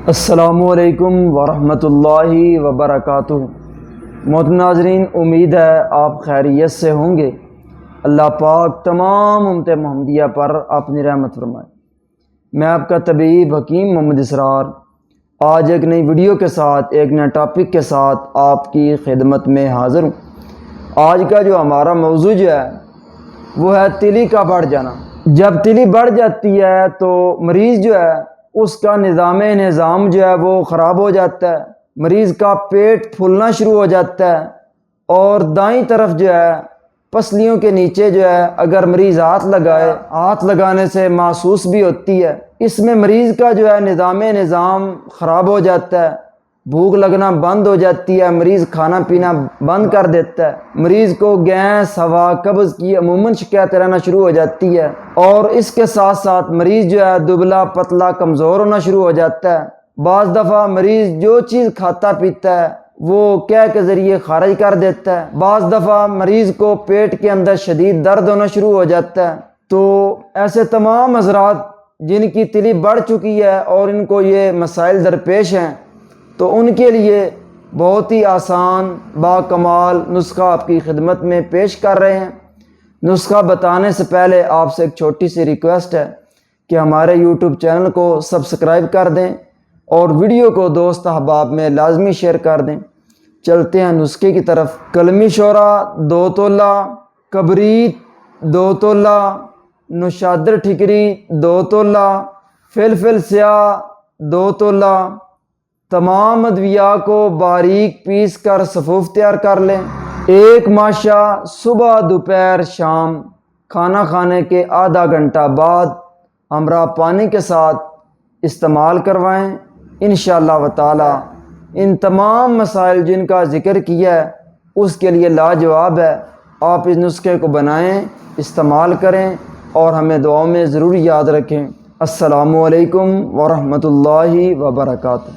السلام علیکم ورحمۃ اللہ وبرکاتہ۔ محترم ناظرین، امید ہے آپ خیریت سے ہوں گے۔ اللہ پاک تمام امت محمدیہ پر اپنی رحمت فرمائے۔ میں آپ کا طبیب حکیم محمد اسرار آج ایک نئی ویڈیو کے ساتھ، ایک نئے ٹاپک کے ساتھ آپ کی خدمت میں حاضر ہوں۔ آج کا جو ہمارا موضوع جو ہے وہ ہے تلی کا بڑھ جانا۔ جب تلی بڑھ جاتی ہے تو مریض جو ہے اس کا نظام جو ہے وہ خراب ہو جاتا ہے، مریض کا پیٹ پھولنا شروع ہو جاتا ہے، اور دائیں طرف جو ہے پسلیوں کے نیچے جو ہے اگر مریض ہاتھ لگانے سے محسوس بھی ہوتی ہے۔ اس میں مریض کا جو ہے نظام خراب ہو جاتا ہے، بھوک لگنا بند ہو جاتی ہے، مریض کھانا پینا بند کر دیتا ہے، مریض کو گیس، ہوا، قبض کی عموماً شکایتیں رہنا شروع ہو جاتی ہے، اور اس کے ساتھ ساتھ مریض جو ہے دبلا پتلا کمزور ہونا شروع ہو جاتا ہے۔ بعض دفعہ مریض جو چیز کھاتا پیتا ہے وہ قے کے ذریعے خارج کر دیتا ہے، بعض دفعہ مریض کو پیٹ کے اندر شدید درد ہونا شروع ہو جاتا ہے۔ تو ایسے تمام حضرات جن کی تلی بڑھ چکی ہے اور ان کو یہ مسائل درپیش ہیں، تو ان کے لیے بہت ہی آسان باکمال نسخہ آپ کی خدمت میں پیش کر رہے ہیں۔ نسخہ بتانے سے پہلے آپ سے ایک چھوٹی سی ریکویسٹ ہے کہ ہمارے یوٹیوب چینل کو سبسکرائب کر دیں اور ویڈیو کو دوست احباب میں لازمی شیئر کر دیں۔ چلتے ہیں نسخے کی طرف۔ کلمی شورا 2 تولہ، کبریت 2 تولہ، نشادر ٹھکری 2 تولہ، فلفل سیاہ 2 تولہ۔ تمام ادویہ کو باریک پیس کر صفوف تیار کر لیں۔ ایک ماشا صبح دوپہر شام کھانا کھانے کے آدھا گھنٹہ بعد ہمراہ پانی کے ساتھ استعمال کروائیں۔ انشاءاللہ تعالی ان تمام مسائل جن کا ذکر کیا ہے اس کے لیے لاجواب ہے۔ آپ اس نسخے کو بنائیں، استعمال کریں اور ہمیں دعاؤں میں ضرور یاد رکھیں۔ السلام علیکم ورحمۃ اللہ وبرکاتہ۔